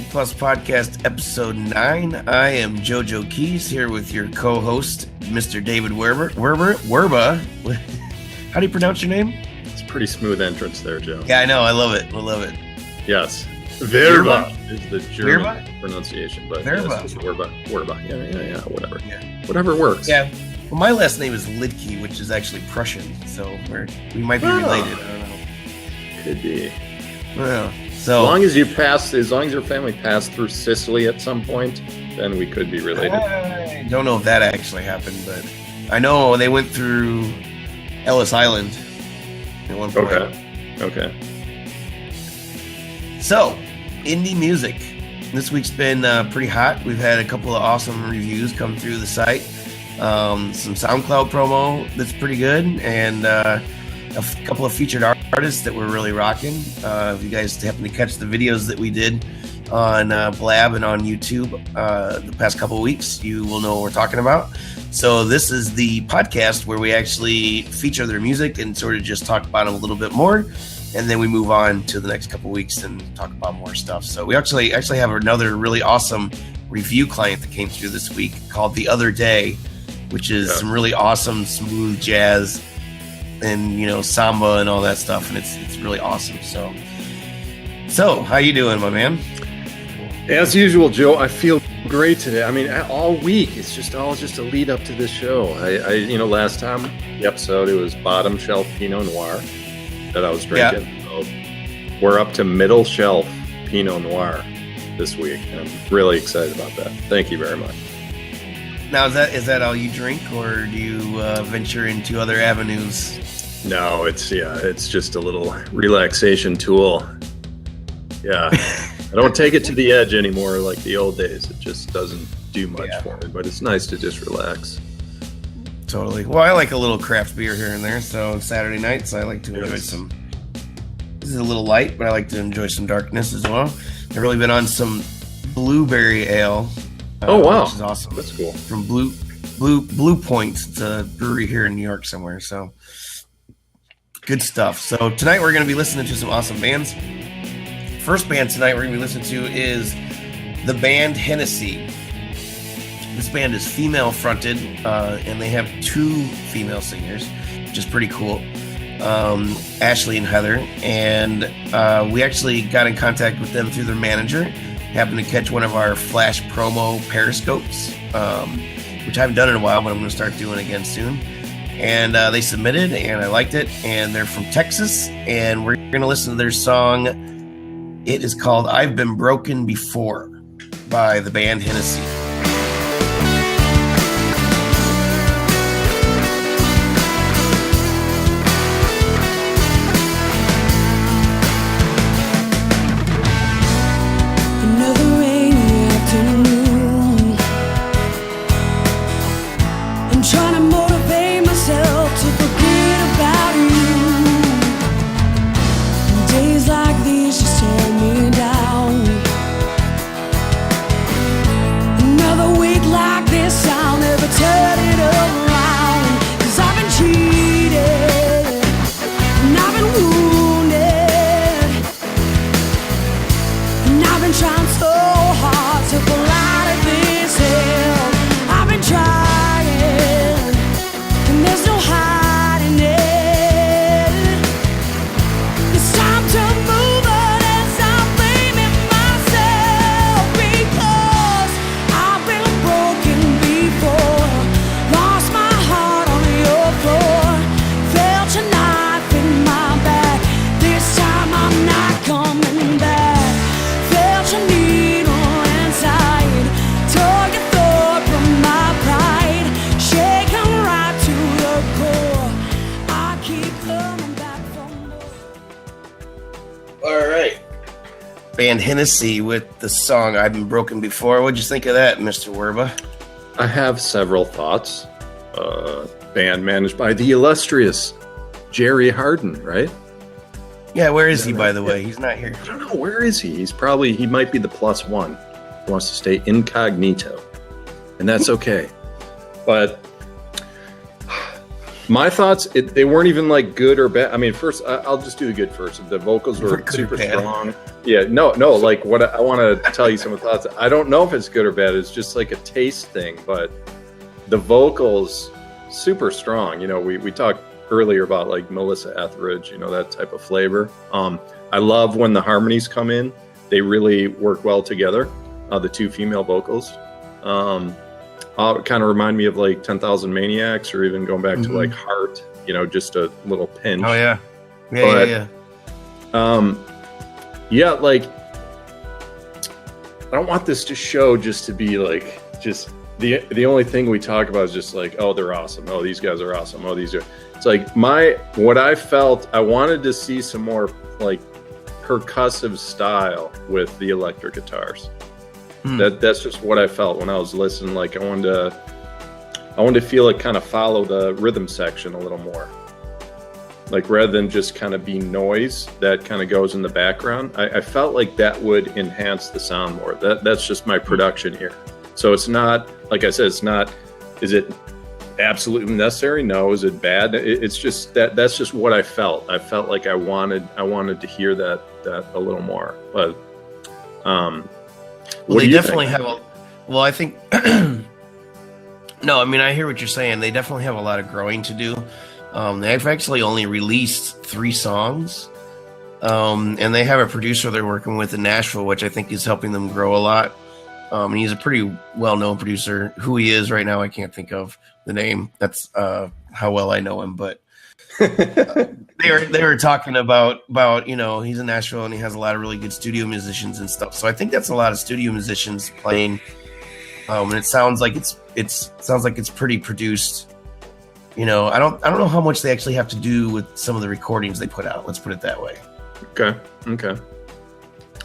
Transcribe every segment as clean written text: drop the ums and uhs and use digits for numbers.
Plus Podcast, Episode 9. I am JoJo Keys here with your co-host, Mr. David Werba. How do you pronounce your name? It's a pretty smooth entrance there, Joe. Yeah, I know. I love it. Yes. Werba is the German pronunciation, but Werba. Yes, it's Werba. Yeah, whatever. Yeah. Whatever works. Yeah. Well, my last name is Lidke, which is actually Prussian, so we might be related. I don't know. Could be. Well, so as long as your family passed through Sicily at some point, then we could be related. I don't know if that actually happened, but I know they went through Ellis Island at one point. Okay. So, indie music. This week's been pretty hot. We've had a couple of awesome reviews come through the site. Some SoundCloud promo that's pretty good, and a couple of featured artists that we're really rocking. If you guys happen to catch the videos that we did on Blab and on YouTube the past couple of weeks, you will know what we're talking about. So this is the podcast where we actually feature their music and sort of just talk about them a little bit more. And then we move on to the next couple of weeks and talk about more stuff. So we actually have another really awesome review client that came through this week called The Other Day, which is some really awesome, smooth jazz and, samba and all that stuff. And it's really awesome. So how you doing, my man? As usual, Joe, I feel great today. I mean, all week, it's just a lead up to this show. I last time, the episode, it was bottom shelf Pinot Noir that I was drinking. Yeah. So we're up to middle shelf Pinot Noir this week. And I'm really excited about that. Thank you very much. Now, is that all you drink, or do you venture into other avenues? No, it's just a little relaxation tool. Yeah, I don't take it to the edge anymore like the old days. It just doesn't do much for me, but it's nice to just relax. Totally. Well, I like a little craft beer here and there, so Saturday nights I like to enjoy some. This is a little light, but I like to enjoy some darkness as well. I've really been on some blueberry ale. Oh wow, which is awesome. That's cool. From Blue Point, it's a brewery here in New York somewhere. So good stuff. So tonight we're going to be listening to some awesome bands. First band tonight we're going to be listening to is the band Hennessy. This band is female fronted, and they have 2 female singers, which is pretty cool. Ashley and Heather, and we actually got in contact with them through their manager. Happened to catch one of our flash promo periscopes, which I haven't done in a while, but I'm going to start doing again soon. And they submitted, and I liked it. And they're from Texas, and we're going to listen to their song. It is called "I've Been Broken Before" by the band Hennessy. Band Hennessy with the song "I've Been Broken Before." What'd you think of that, Mr. Werba? I have several thoughts. Band managed by the illustrious Jerry Harden, right? Yeah, where is he, by the way? He's not here. I don't know. Where is he? He might be the +1. He wants to stay incognito. And that's okay. But my thoughts, they weren't even like good or bad. I mean, first, I'll just do the good first. The vocals were super strong. Yeah, no. Like what I want to tell you some thoughts. I don't know if it's good or bad. It's just like a taste thing, but the vocals super strong. You know, we talked earlier about like Melissa Etheridge, you know, that type of flavor. I love when the harmonies come in. They really work well together. The two female vocals. Kind of remind me of like 10,000 Maniacs, or even going back to like Heart, you know, just a little pinch. Oh yeah. Yeah, like I don't want this to show just to be like just the only thing we talk about is just like, oh, they're awesome. Oh, these guys are awesome. Oh, these are. It's like what I felt. I wanted to see some more like percussive style with the electric guitars. That's just what I felt when I was listening. Like I wanted to feel it kind of follow the rhythm section a little more. Like rather than just kind of be noise that kind of goes in the background, I felt like that would enhance the sound more. That's just my production here. So it's not, like I said, it's not, is it absolutely necessary? No. Is it bad? It's just that's just what I felt. I felt like I wanted to hear that a little more. But well, they definitely have I think no, I mean, I hear what you're saying. They definitely have a lot of growing to do. They've actually only released 3 songs, and they have a producer they're working with in Nashville, which I think is helping them grow a lot. And he's a pretty well-known producer. Who he is right now, I can't think of the name. That's how well I know him. But they were talking about you know, he's in Nashville and he has a lot of really good studio musicians and stuff. So I think that's a lot of studio musicians playing, and it sounds like it's pretty produced. You know, I don't know how much they actually have to do with some of the recordings they put out. Let's put it that way. Okay.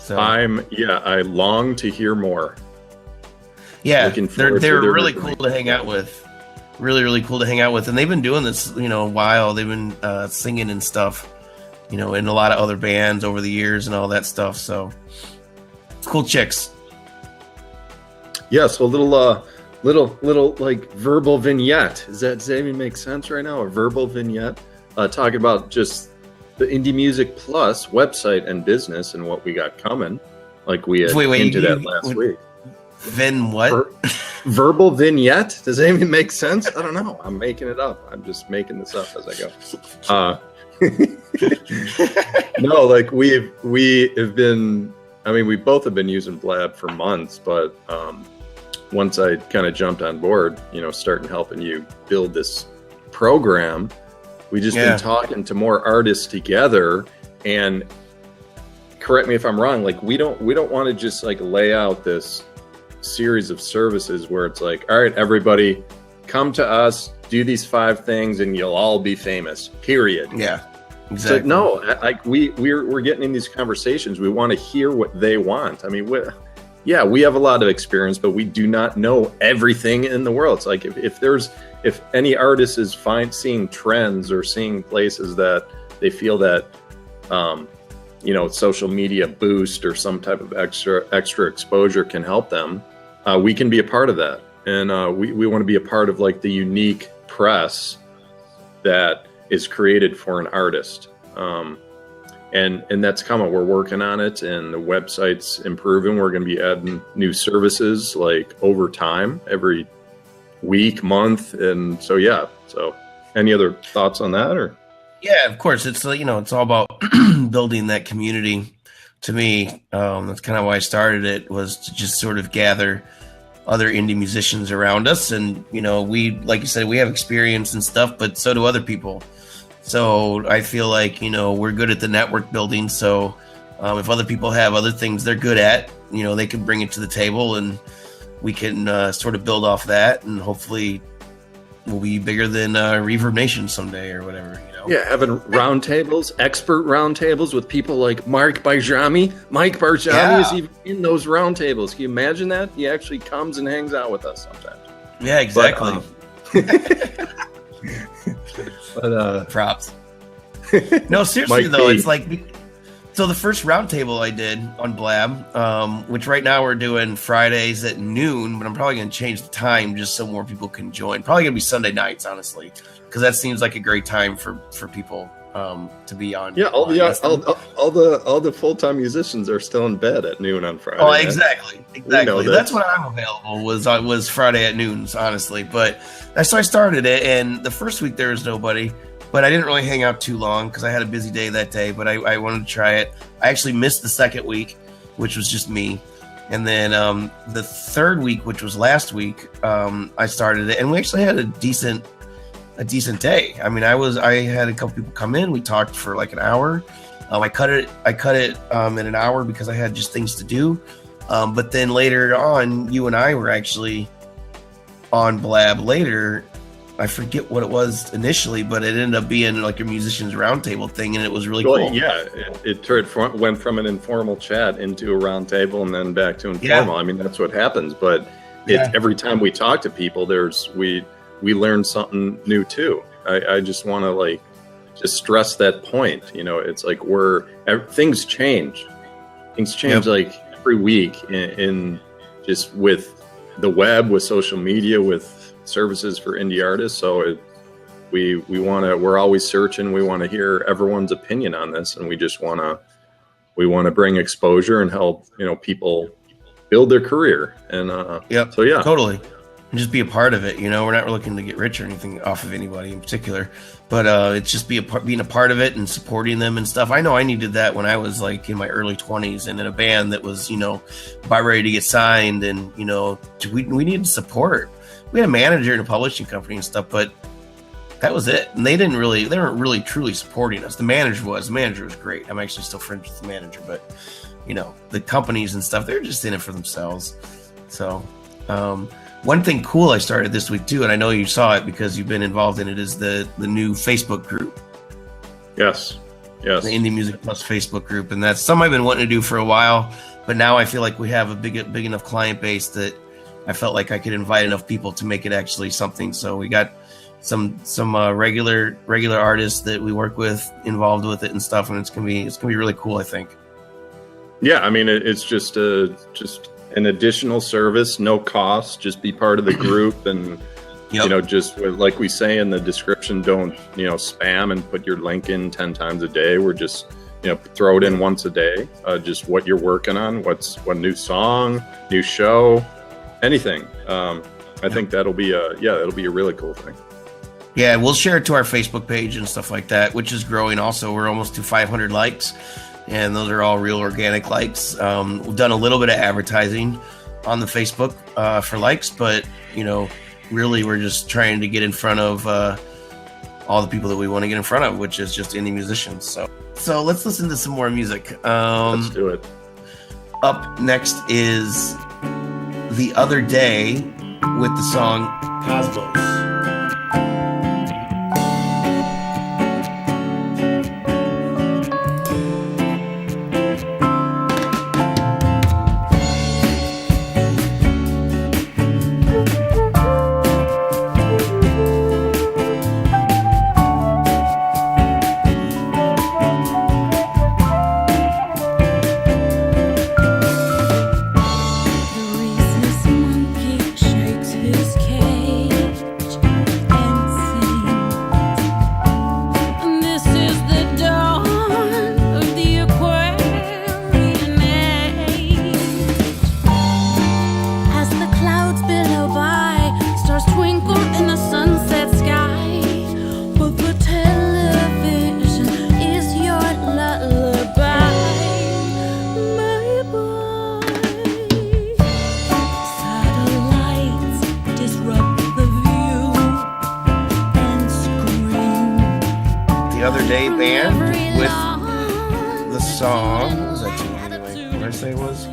So I long to hear more. Yeah, they're really cool to hang out with. Really, really cool to hang out with, and they've been doing this, you know, a while. They've been singing and stuff, you know, in a lot of other bands over the years and all that stuff. So cool chicks. Yeah, so a little like verbal vignette. Does that even make sense right now? A verbal vignette talking about just the Indie Music Plus website and business and what we got coming. Like we had hinted at last week. What? Verbal vignette? Does that even make sense? I don't know. I'm making it up. I'm just making this up as I go. No, like we have been. I mean, we both have been using Blab for months, but once I kind of jumped on board, you know, starting helping you build this program, we just been talking to more artists together. And correct me if I'm wrong, like we don't want to just like lay out this series of services where it's like, all right, everybody come to us, do these 5 things and you'll all be famous, period. Yeah, exactly. So no, like we're getting in these conversations. We want to hear what they want. I mean, we have a lot of experience, but we do not know everything in the world. It's like if any artist is seeing trends or seeing places that they feel that, you know, social media boost or some type of extra exposure can help them, we can be a part of that. And we want to be a part of like the unique press that is created for an artist. And that's coming. We're working on it, and the website's improving. We're going to be adding new services like over time, every week, month, and so yeah. So, any other thoughts on that? Or yeah, of course. It's you know, it's all about building that community. To me, that's kind of why I started it, was to just sort of gather other indie musicians around us, and you know, we, like you said, we have experience and stuff, but so do other people. So I feel like, you know, we're good at the network building. So if other people have other things they're good at, you know, they can bring it to the table, and we can sort of build off that, and hopefully we'll be bigger than Reverb Nation someday or whatever, you know. Yeah, having roundtables, expert roundtables with people like Mark Barjami. Mike Barjami is even in those roundtables. Can you imagine that? He actually comes and hangs out with us sometimes. Yeah, exactly. But props. No, seriously though, it's like, so the first roundtable I did on Blab, which right now we're doing Fridays at noon, but I'm probably going to change the time just so more people can join. Probably going to be Sunday nights, honestly, because that seems like a great time for people to be on. Yeah, all the full-time musicians are still in bed at noon on Friday. Oh, exactly. That's when I'm available. Was Friday at noons, honestly. But so I started it, and the first week there was nobody, but I didn't really hang out too long because I had a busy day that day. But I wanted to try it. I actually missed the second week, which was just me, and then the third week, which was last week, I started it, and we actually had a decent day. I mean, I had a couple people come in. We talked for like an hour. I cut it in an hour because I had just things to do. But then later on, you and I were actually on Blab later. I forget what it was initially, but it ended up being like a musicians roundtable thing, and it was really cool. Yeah, it went from an informal chat into a roundtable, and then back to informal. Yeah. I mean, that's what happens. But every time we talk to people, we learn something new too. I just want to just stress that point. It's like things change. Like every week in just with the web, with social media, with services for indie artists. So we're always searching. We want to hear everyone's opinion on this, and we want to bring exposure and help people build their career. And so yeah, totally. And just be a part of it. We're not looking to get rich or anything off of anybody in particular, but it's just being a part of it and supporting them and stuff. I know I needed that when I was like in my early 20s and in a band that was, about ready to get signed, and we needed support. We had a manager and a publishing company and stuff, but that was it. And they weren't really truly supporting us. The manager was great. I'm actually still friends with the manager, but the companies and stuff, they're just in it for themselves. So, one thing cool I started this week too, and I know you saw it because you've been involved in it, is the new Facebook group. Yes. The Indie Music Plus Facebook group, and that's something I've been wanting to do for a while. But now I feel like we have a big enough client base that I felt like I could invite enough people to make it actually something. So we got some regular artists that we work with involved with it and stuff, and it's gonna be really cool, I think. Yeah, I mean it's just an additional service, no cost. Just be part of the group, and just like we say in the description, don't spam and put your link in 10 times a day. We're just throw it in once a day. Just what you're working on, what new song, new show, anything. I think that'll be a really cool thing. Yeah, we'll share it to our Facebook page and stuff like that, which is growing also. We're almost to 500 likes, and those are all real organic likes. We've done a little bit of advertising on the Facebook for likes, but really we're just trying to get in front of all the people that we want to get in front of, which is just indie musicians. So let's listen to some more music. Let's do it. Up next is The Other Day with the song Cosmos.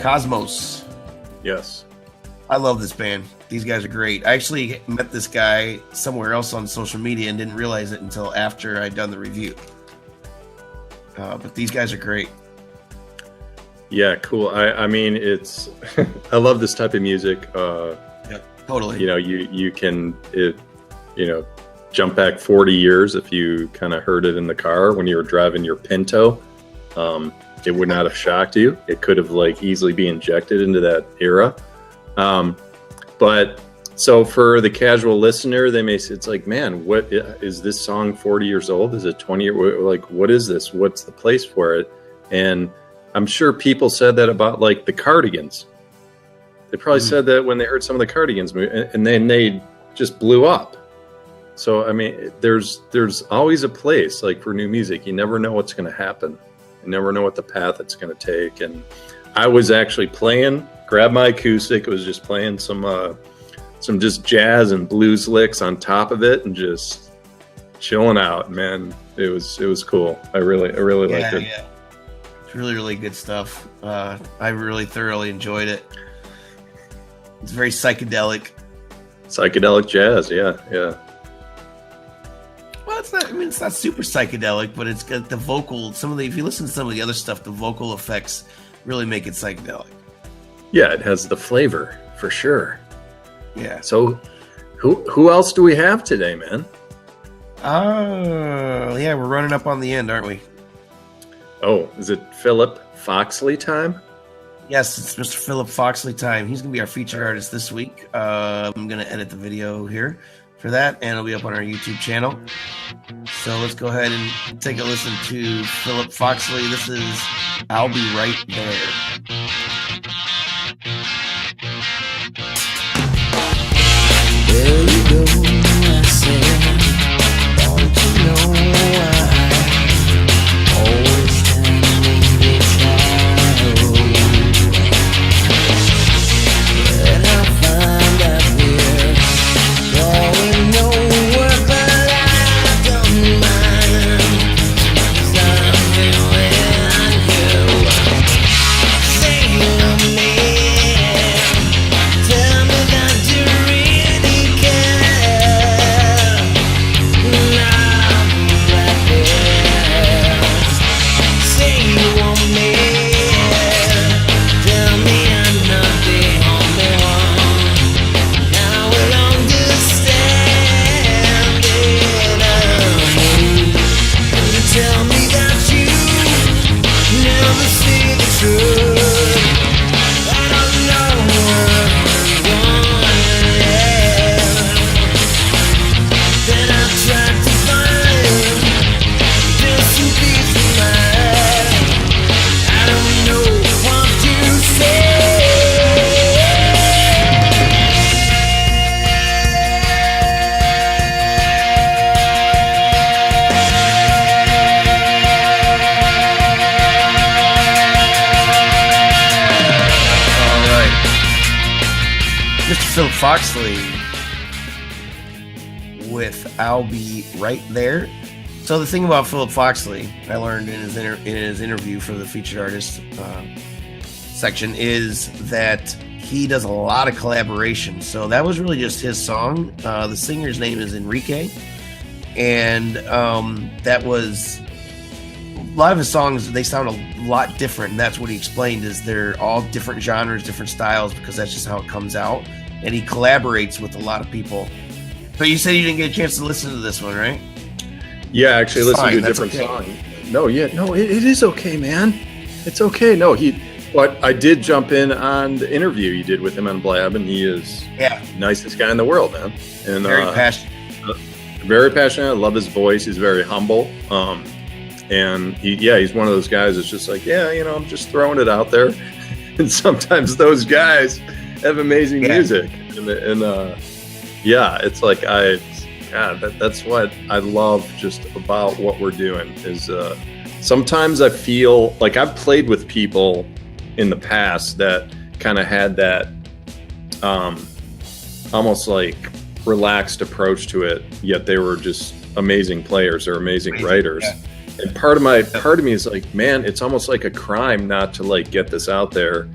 Cosmos. Yes. I love this band. These guys are great. I actually met this guy somewhere else on social media and didn't realize it until after I'd done the review. But these guys are great. Yeah, cool. I mean, it's I love this type of music. Yeah, totally. You can jump back 40 years if you kind of heard it in the car when you were driving your Pinto. It would not have shocked you. It could have easily be injected into that era. But So for the casual listener, they may say, it's like, man, what is this song 40 years old? Is it 20 years? Like, what is this? What's the place for it? And I'm sure people said that about like the Cardigans. They probably said that when they heard some of the Cardigans and then they just blew up. So, I mean, there's always a place like for new music. You never know what's going to happen. You never know what the path it's going to take. And I was actually grabbed my acoustic. It was just playing some just jazz and blues licks on top of it and just chilling out, man. It was cool. I really liked it. Yeah. It's really, really good stuff. I really thoroughly enjoyed it. It's very psychedelic. Psychedelic jazz, yeah. Well, it's not super psychedelic, but it's got the vocal. If you listen to some of the other stuff, the vocal effects really make it psychedelic. Yeah, it has the flavor for sure. Yeah. So, who else do we have today, man? Oh, yeah, we're running up on the end, aren't we? Oh, is it Phillip Foxley time? Yes, it's Mr. Phillip Foxley time. He's going to be our featured artist this week. I'm going to edit the video here for that, and it'll be up on our YouTube channel. So let's go ahead and take a listen to Phillip Foxley. This is I'll Be Right There. There you go, I said, don't you know I always stand beside you. And I find that we're going nowhere, but I don't mind. 'Cause I've been with you. Say to me, tell me that you really care. And I'll be right there. Say you want me, tell me I'm not the only one. Now we'll understand it. You tell me that you never see the truth. I don't know what you want. Then I tried to find just some peace of mind. I don't know what to say. All right. Mr. Phillip Foxley with I'll Be Right There. So the thing about Phillip Foxley, I learned in his interview for the featured artist section, is that he does a lot of collaboration. So that was really just his song. The singer's name is Enrique, and that was a lot of his songs. They sound a lot different, and that's what he explained. Is they're all different genres, different styles, because that's just how it comes out. And he collaborates with a lot of people. But you said you didn't get a chance to listen to this one, right? Yeah, actually, listen Fine, to a that's different okay. song. It is okay, man. It's okay. No, but I did jump in on the interview you did with him on Blab, and he is the nicest guy in the world, man. And Very passionate. very passionate. I love his voice. He's very humble. And he's one of those guys that's just like, I'm just throwing it out there. And sometimes those guys have amazing music. And it's like that's what I love just about what we're doing is sometimes I feel like I've played with people in the past that kind of had that almost like relaxed approach to it, yet they were just amazing players or amazing writers. Yeah. And part of me is like, man, it's almost like a crime not to like get this out there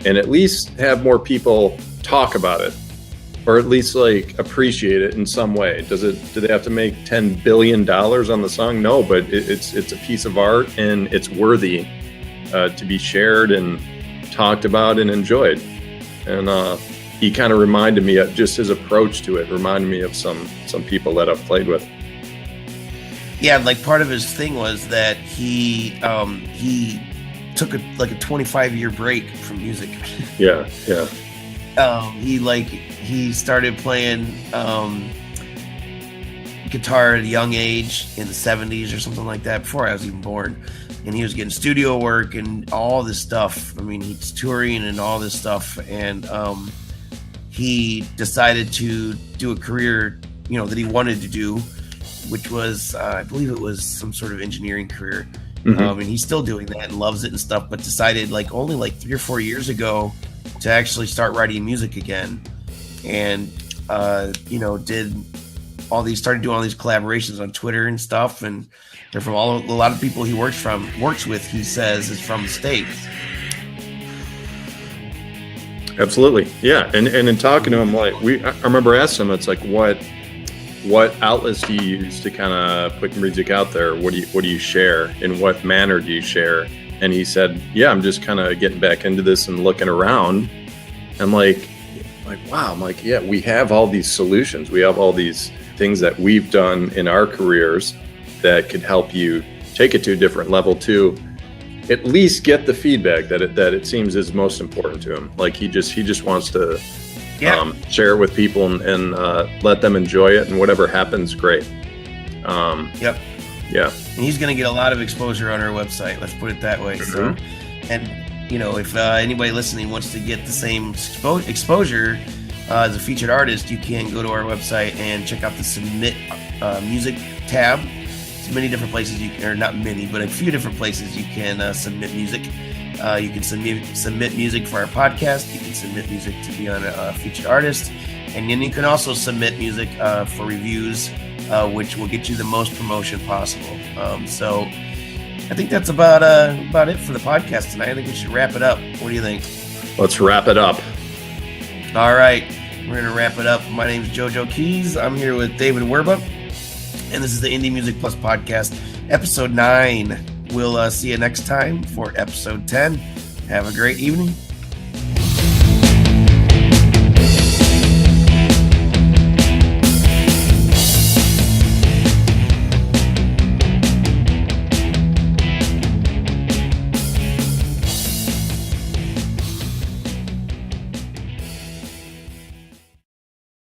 and at least have more people talk about it, or at least like appreciate it in some way. Do they have to make $10 billion on the song? No, but it's a piece of art and it's worthy to be shared and talked about and enjoyed. And he kind of reminded me of just his approach to it, reminded me of some people that I've played with. Yeah, like part of his thing was that he took a 25-year break from music. Yeah. he started playing guitar at a young age in the 70s or something like that, before I was even born. And he was getting studio work and all this stuff. I mean, he's touring and all this stuff. And he decided to do a career, that he wanted to do, which was, I believe it was some sort of engineering career. Mm-hmm. And he's still doing that and loves it and stuff, but decided only 3 or 4 years ago to actually start writing music again. And, started doing all these collaborations on Twitter and stuff. And they're from a lot of people he works with, he says, is from the States. Absolutely. Yeah. And in talking to him, I remember asking him, it's like, what outlets do you use to kind of put music out there? What do you share? In what manner do you share? And he said, yeah, I'm just kind of getting back into this and looking around. I'm like, wow. I'm like, yeah, we have all these solutions. We have all these things that we've done in our careers that could help you take it to a different level to at least get the feedback that it seems is most important to him. Like he just wants to share it with people and let them enjoy it, and whatever happens, great. Yep. Yeah. And he's going to get a lot of exposure on our website. Let's put it that way. Mm-hmm. So, and if anybody listening wants to get the same exposure as a featured artist, you can go to our website and check out the Submit Music tab. There's many different places or not many, but a few different places you can submit music. You can submit music for our podcast. You can submit music to be on a featured artist, and then you can also submit music for reviews, which will get you the most promotion possible. So I think that's about it for the podcast tonight. I think we should wrap it up. What do you think? Let's wrap it up. All right, we're gonna wrap it up. My name is JoJo Keys. I'm here with David Werba, and this is the Indie Music Plus podcast, episode 9. We'll see you next time for episode 10. Have a great evening.